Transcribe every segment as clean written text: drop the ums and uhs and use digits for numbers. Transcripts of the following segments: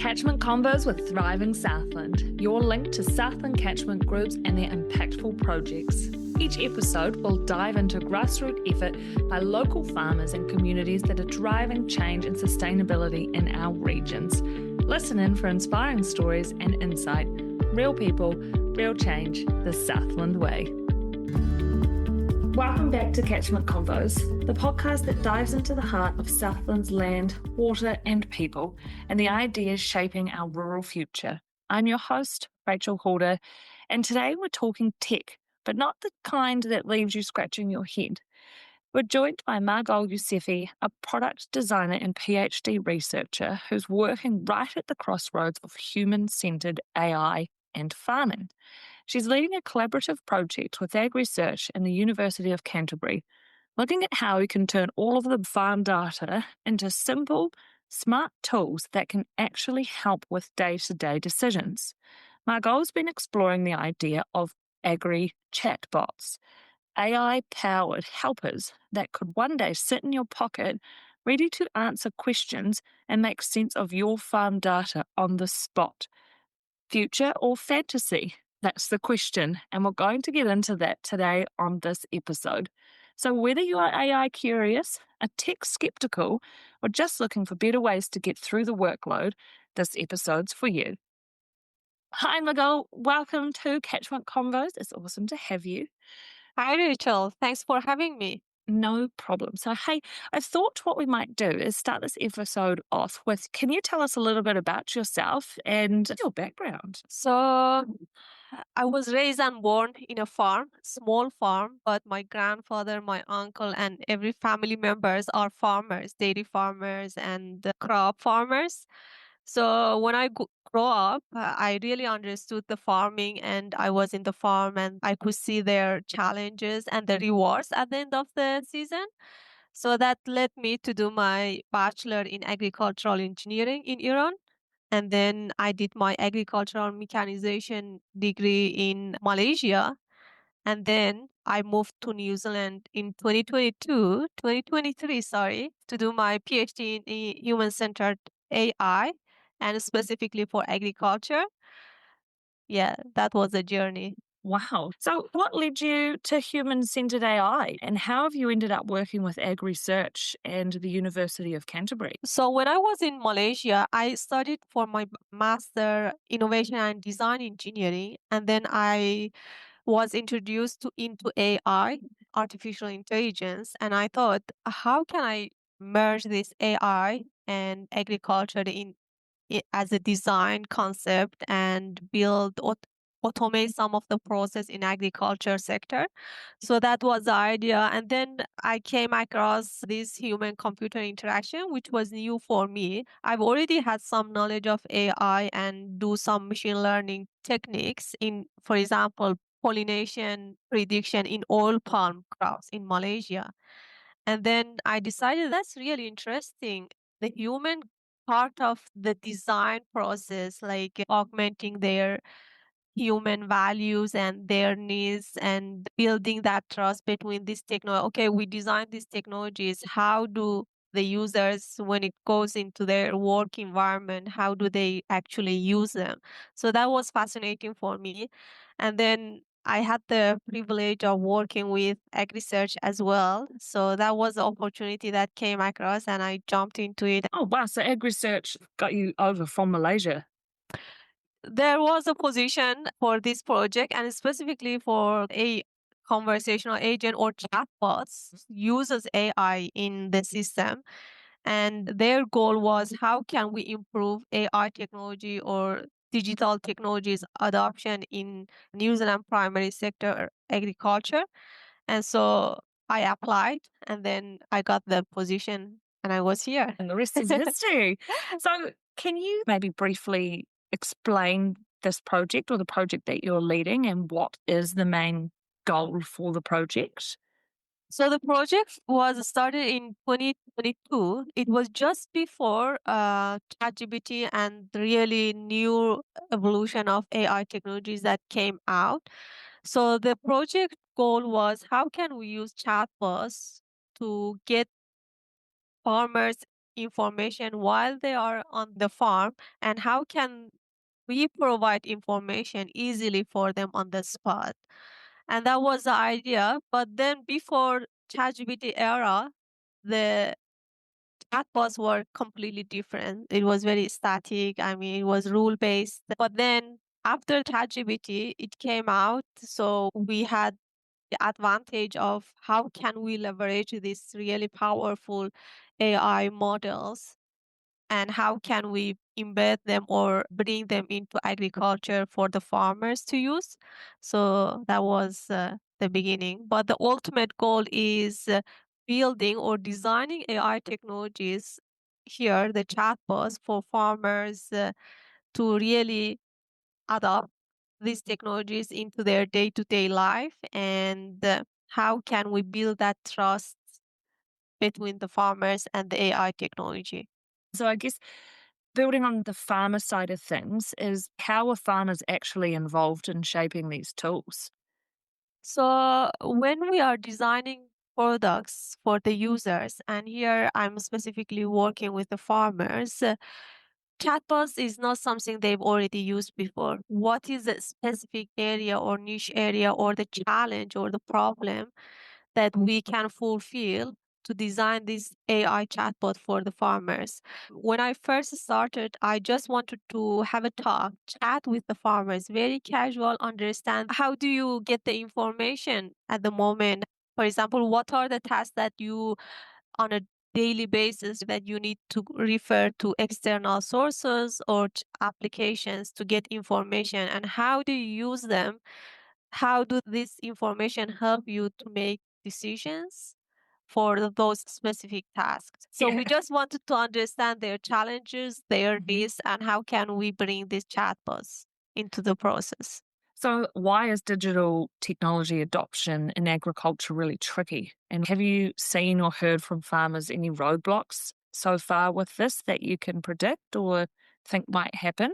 Catchment Combos with Thriving Southland, your link to Southland catchment groups and their impactful projects. Each episode will dive into grassroots effort by local farmers and communities that are driving change and sustainability in our regions. Listen in for inspiring stories and insight. Real people, real change, the Southland way. Welcome back to Catchment Convos, the podcast that dives into the heart of Southland's land, water and people, and the ideas shaping our rural future. I'm your host, Rachel Halder, and today we're talking tech, but not the kind that leaves you scratching your head. We're joined by Mahgol Yousefi, a product designer and PhD researcher who's working right at the crossroads of human-centered AI and farming. She's leading a collaborative project with AgResearch and the University of Canterbury, looking at how we can turn all of the farm data into simple, smart tools that can actually help with day-to-day decisions. Mahgol's been exploring the idea of Agri-ChatBots, AI-powered helpers that could one day sit in your pocket, ready to answer questions and make sense of your farm data on the spot. Future or fantasy? That's the question, and we're going to get into that today on this episode. So whether you are AI curious, a tech skeptical, or just looking for better ways to get through the workload, this episode's for you. Hi, Mahgol. Welcome to Catchment Convos. It's awesome to have you. Hi, Rachel. Thanks for having me. No problem. So, hey, I thought what we might do is start this episode off with, can you tell us a little bit about yourself and your background? So, I was raised and born in a farm, small farm, but my grandfather, my uncle, and every family members are farmers, dairy farmers and crop farmers. So when I grow up, I really understood the farming and I was in the farm and I could see their challenges and the rewards at the end of the season. So that led me to do my bachelor in agricultural engineering in Iran. And then I did my agricultural mechanization degree in Malaysia. And then I moved to New Zealand in 2023, sorry, to do my PhD in human-centered AI and specifically for agriculture. Yeah, that was a journey. Wow. So what led you to human-centered AI and how have you ended up working with AgResearch and the University of Canterbury? So when I was in Malaysia, I studied for my master innovation and design engineering, and then I was introduced into AI, artificial intelligence, and I thought, how can I merge this AI and agriculture as a design concept and automate some of the process in agriculture sector. So that was the idea. And then I came across this human computer interaction, which was new for me. I've already had some knowledge of AI and do some machine learning techniques in, for example, pollination prediction in all palm crops in Malaysia. And then I decided that's really interesting. The human part of the design process, like augmenting their human values and their needs and building that trust between this technology. Okay, we design these technologies. How do the users, when it goes into their work environment, how do they actually use them? So that was fascinating for me. And then I had the privilege of working with AgResearch as well. So that was the opportunity that came across and I jumped into it. Oh, wow. So AgResearch got you over from Malaysia. There was a position for this project and specifically for a conversational agent or chatbots uses AI in the system. And their goal was how can we improve AI technology or digital technologies adoption in New Zealand primary sector agriculture. And so I applied and then I got the position and I was here. And the rest is history. So can you maybe briefly explain this project or the project that you're leading and what is the main goal for the project? So the project was started in 2022. It was just before ChatGPT and the really new evolution of AI technologies that came out. So the project goal was how can we use chatbots to get farmers information while they are on the farm, and how can we provide information easily for them on the spot. And that was the idea. But then before ChatGPT era, the chatbots were completely different. It was very static. I mean, it was rule based. But then after ChatGPT, it came out. So we had the advantage of how can we leverage these really powerful AI models, and how can we embed them or bring them into agriculture for the farmers to use. So that was the beginning. But the ultimate goal is building or designing AI technologies here, the chatbots for farmers to really adopt these technologies into their day-to-day life, and how can we build that trust between the farmers and the AI technology. So I guess building on the farmer side of things is how are farmers actually involved in shaping these tools? So when we are designing products for the users, and here I'm specifically working with the farmers, chatbots is not something they've already used before. What is a specific area or niche area or the challenge or the problem that we can fulfill to design this AI chatbot for the farmers? When I first started, I just wanted to have a talk, chat with the farmers, very casual, understand how do you get the information at the moment. For example, what are the tasks that you on a daily basis that you need to refer to external sources or applications to get information, and how do you use them? How do this information help you to make decisions for those specific tasks? So we Yeah. just wanted to understand their challenges, their needs, and how can we bring these chatbots into the process. So, why is digital technology adoption in agriculture really tricky? And have you seen or heard from farmers any roadblocks so far with this that you can predict or think might happen?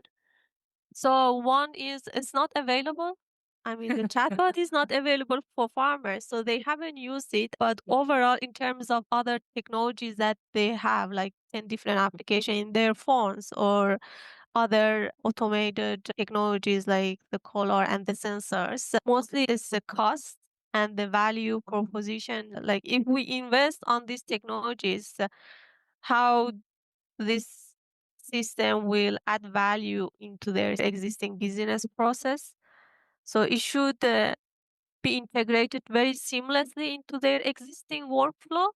So one is it's not available. I mean, the chatbot is not available for farmers, so they haven't used it. But overall, in terms of other technologies that they have, like 10 different applications in their phones or other automated technologies like the color and the sensors, mostly it's the cost and the value proposition. Like if we invest on these technologies, how this system will add value into their existing business process. So it should be integrated very seamlessly into their existing workflow.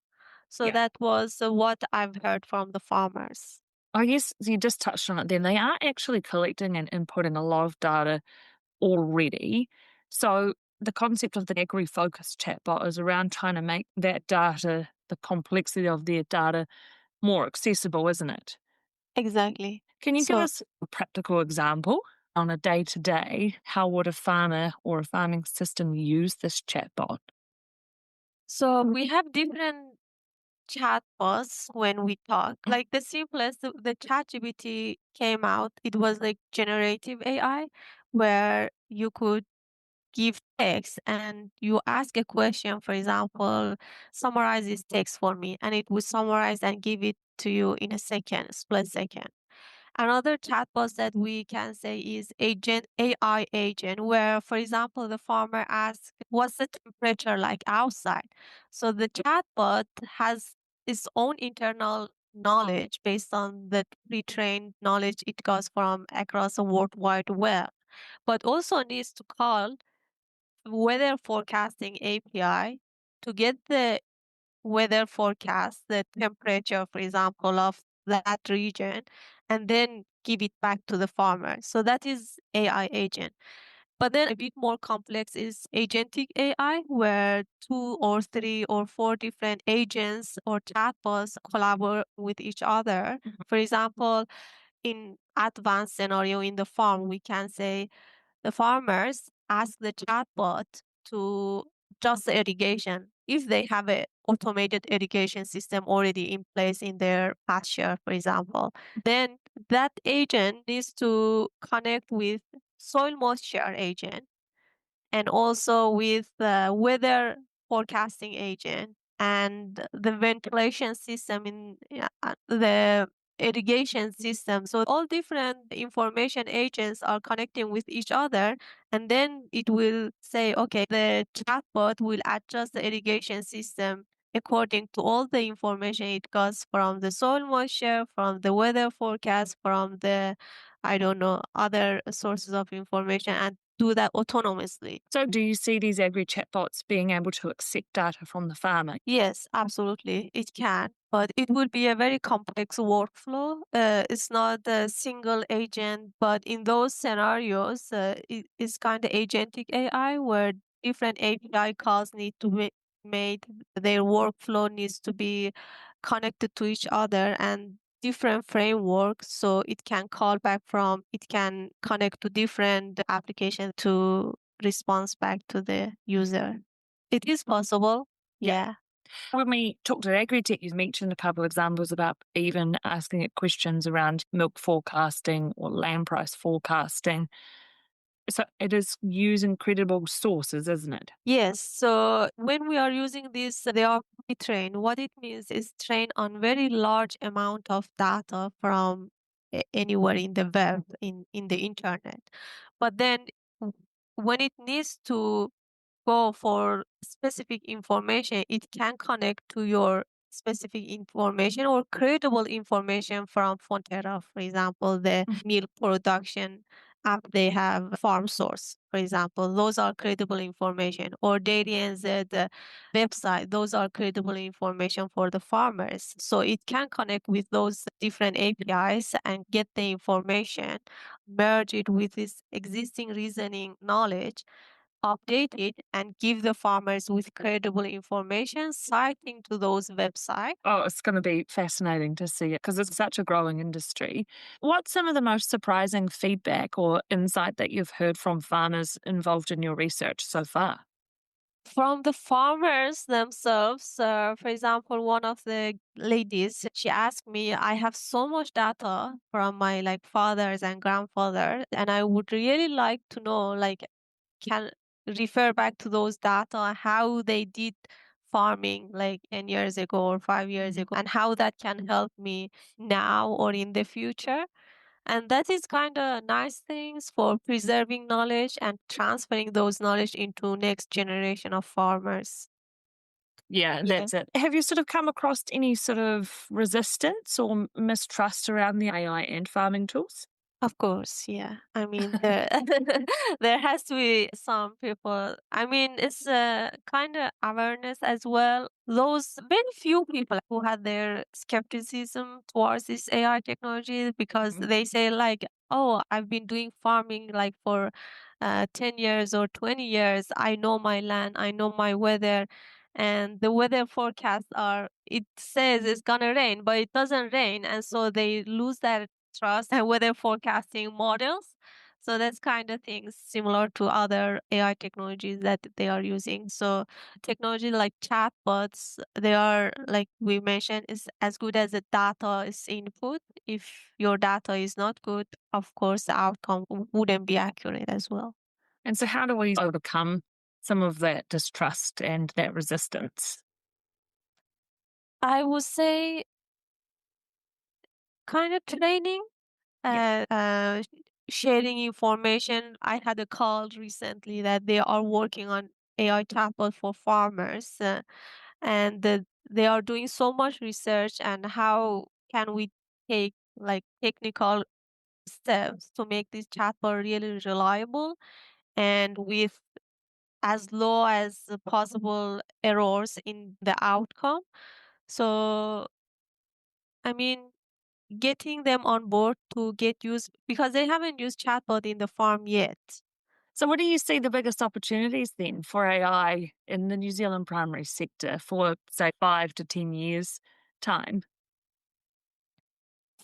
So Yeah. that was what I've heard from the farmers. I guess you just touched on it then. They are actually collecting and inputting a lot of data already. So, the concept of the agri focused chatbot is around trying to make that data, the complexity of their data, more accessible, isn't it? Exactly. Can you give So, us a practical example on a day to day? How would a farmer or a farming system use this chatbot? so we have different chatbots when we talk. Like the simplest, the ChatGPT came out. It was like generative AI, where you could give text and you ask a question, for example, summarize this text for me, and it will summarize and give it to you in a second, split second. Another chatbot that we can say is agent AI agent, where, for example, the farmer asks, "What's the temperature like outside?" So the chatbot has its own internal knowledge based on the pre-trained knowledge it goes from across the World Wide Web, but also needs to call weather forecasting API to get the weather forecast, the temperature, for example, of that region, and then give it back to the farmer. So that is AI agent. But then a bit more complex is agentic AI, where two or three or four different agents or chatbots collaborate with each other. For example, in advanced scenario in the farm, we can say the farmers ask the chatbot to just the irrigation if they have a automated irrigation system already in place in their pasture, for example. Then that agent needs to connect with soil moisture agent and also with the weather forecasting agent and the ventilation system in the irrigation system. So all different information agents are connecting with each other, and then it will say, okay, the chatbot will adjust the irrigation system according to all the information it got from the soil moisture, from the weather forecast, from the, I don't know, other sources of information, and do that autonomously. So, do you see these agri chatbots being able to accept data from the farmer? Yes, absolutely, it can, but it will be a very complex workflow. It's not a single agent, but in those scenarios, it's kind of agentic AI where different API calls need to be made. Their workflow needs to be connected to each other and different frameworks, so it can call back from, it can connect to different applications to response back to the user. It is possible. Yeah. Yeah. When we talked at AgriTech, you mentioned a couple of examples about even asking it questions around milk forecasting or land price forecasting. So it is using credible sources, isn't it? Yes. So when we are using this, they are pre-trained. What it means is trained on very large amount of data from anywhere in the web, in the internet. But then when it needs to go for specific information, it can connect to your specific information or credible information from Fonterra, for example, the milk production app they have farm source, for example. Those are credible information. Or Dairy NZ website, those are credible information for the farmers. So it can connect with those different APIs and get the information, merge it with this existing reasoning knowledge, update it, and give the farmers with credible information citing to those websites. Oh, it's going to be fascinating to see it because it's such a growing industry. What's some of the most surprising feedback or insight that you've heard from farmers involved in your research so far? From the farmers themselves, for example, one of the ladies, she asked me, I have so much data from my like fathers and grandfather, and I would really like to know, like, can refer back to those data, how they did farming like 10 years ago or 5 years ago, and how that can help me now or in the future. And that is kind of nice things for preserving knowledge and transferring those knowledge into next generation of farmers. Yeah, Yeah. that's it. Have you sort of come across any sort of resistance or mistrust around the AI and farming tools? Of course, yeah. I mean, there there has to be some people. I mean, it's a kind of awareness as well. Those very few people who had their skepticism towards this AI technology because they say like, "Oh, I've been doing farming like for 10 years or 20 years. I know my land, I know my weather." And the weather forecasts are, it says it's gonna rain, but it doesn't rain. And so they lose that trust and weather forecasting models. So that's kind of things similar to other AI technologies that they are using. So technology like chatbots, they are like we mentioned, is as good as the data is input. If your data is not good, of course the outcome wouldn't be accurate as well. And so, how do we overcome some of that distrust and that resistance? I would say kind of training, Yeah. uh, uh, sharing information. I had a call recently that they are working on AI chatbot for farmers, and they are doing so much research. And how can we take like technical steps to make this chatbot really reliable and with as low as possible errors in the outcome? So, I mean, getting them on board to get used because they haven't used chatbot in the farm yet. So, what do you see the biggest opportunities then for AI in the New Zealand primary sector for, say, 5 to 10 years' time?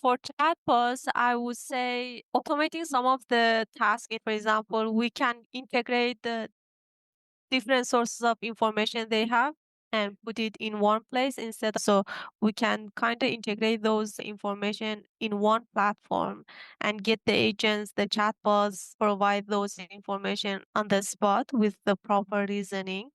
For chatbots, I would say automating some of the tasks. For example, we can integrate the different sources of information they have and put it in one place instead. So we can kind of integrate those information in one platform and get the agents, the chatbots, provide those information on the spot with the proper reasoning.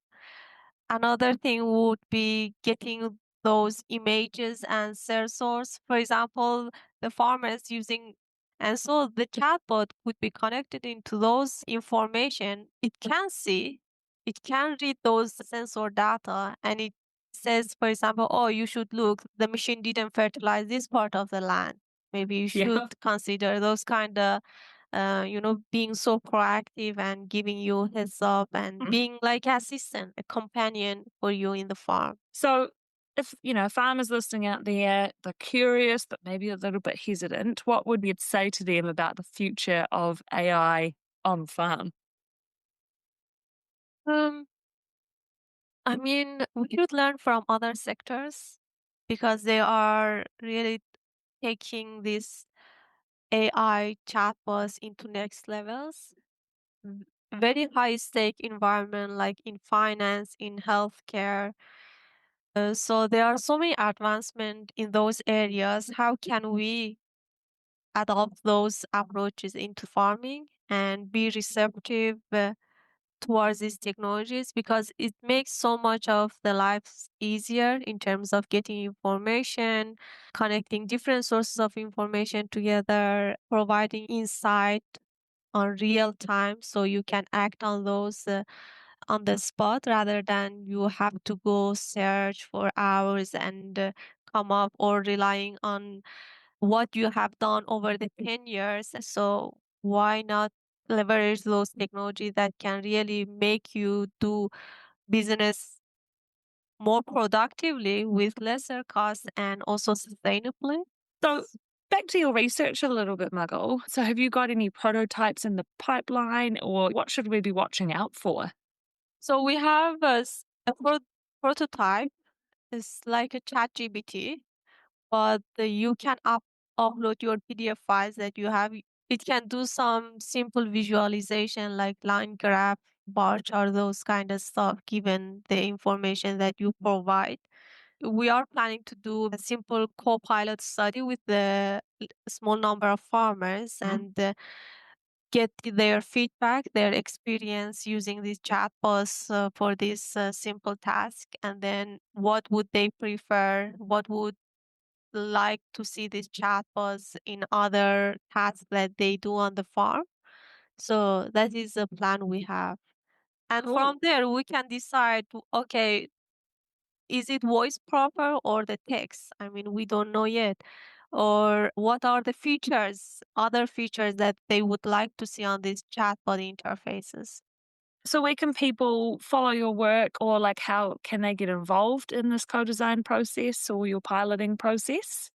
Another thing would be getting those images and sensors. For example, the farmers using, and so the chatbot would be connected into those information. It can see, it can read those sensor data, and it says, for example, oh, you should look, the machine didn't fertilize this part of the land. Maybe you Yeah. should consider those kind of being so proactive and giving you heads up and being like assistant, a companion for you in the farm. So, if farmers listening out there, they're curious but maybe a little bit hesitant, what would you say to them about the future of AI on farm? Um, I mean, we should learn from other sectors because they are really taking this AI chatbots into next levels. v- Very high stake environment like in finance, in healthcare. So there are so many advancement in those areas. How can we adopt those approaches into farming and be receptive towards these technologies because it makes so much of the lives easier in terms of getting information, connecting different sources of information together, providing insight on real time so you can act on those on the spot rather than you have to go search for hours and come up or relying on what you have done over the 10 years. So why not leverage those technology that can really make you do business more productively with lesser cost and also sustainably? So, back to your research a little bit, Muggle. So, have you got any prototypes in the pipeline, or what should we be watching out for? So we have a prototype. It's like a chat GBT, but you can upload your PDF files that you have. It can do some simple visualization like line graph, bar chart, those kind of stuff, given the information that you provide. We are planning to do a simple co-pilot study with the small number of farmers and get their feedback, their experience using these chatbots for this simple task, and then what would they prefer, what would like to see these chatbots in other tasks that they do on the farm. So that is a plan we have. And Cool. from there, we can decide, okay, is it voice proper or the text? I mean, we don't know yet. Or what are the features, other features that they would like to see on these chatbot interfaces? So, where can people follow your work, or like how can they get involved in this co design process or your piloting process?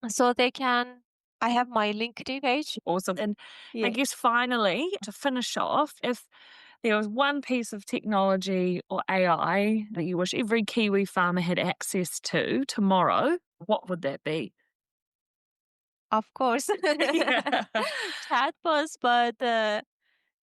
So they can, I have my LinkedIn page. Awesome. And I Yeah. guess finally, to finish off, if there was one piece of technology or AI that you wish every Kiwi farmer had access to tomorrow, what would that be? Of course, Yeah. chatbots, but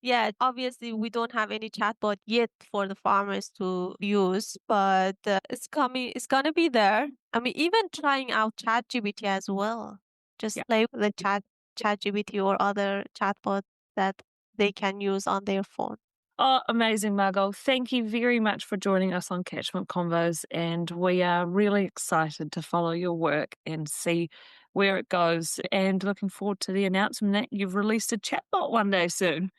yeah, obviously we don't have any chatbot yet for the farmers to use, but it's coming. It's gonna be there. I mean, even trying out ChatGPT as well. Yeah. Just play with the ChatGPT or other chatbot that they can use on their phone. Oh, amazing, Margot. Thank you very much for joining us on Catchment Convos. And we are really excited to follow your work and see where it goes. And looking forward to the announcement that you've released a chatbot one day soon.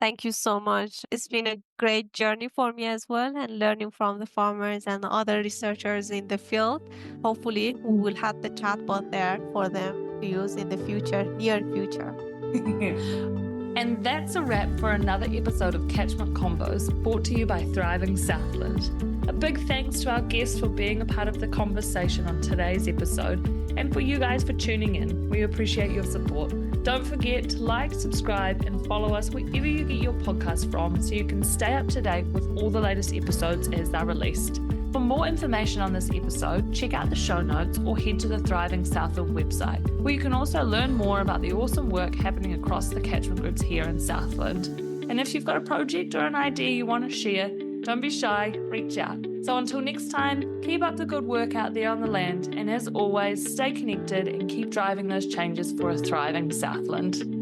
Thank you so much. It's been a great journey for me as well, and learning from the farmers and other researchers in the field. Hopefully, we will have the chatbot there for them to use in the future, near future. And that's a wrap for another episode of Catchment Combos, brought to you by Thriving Southland. A big thanks to our guests for being a part of the conversation on today's episode, and for you guys for tuning in. We appreciate your support. Don't forget to like, subscribe, and follow us wherever you get your podcast from so you can stay up to date with all the latest episodes as they're released. For more information on this episode, check out the show notes or head to the Thriving Southland website, where you can also learn more about the awesome work happening across the catchment groups here in Southland. And if you've got a project or an idea you want to share, don't be shy, reach out. So until next time, keep up the good work out there on the land, and as always, stay connected and keep driving those changes for a thriving Southland.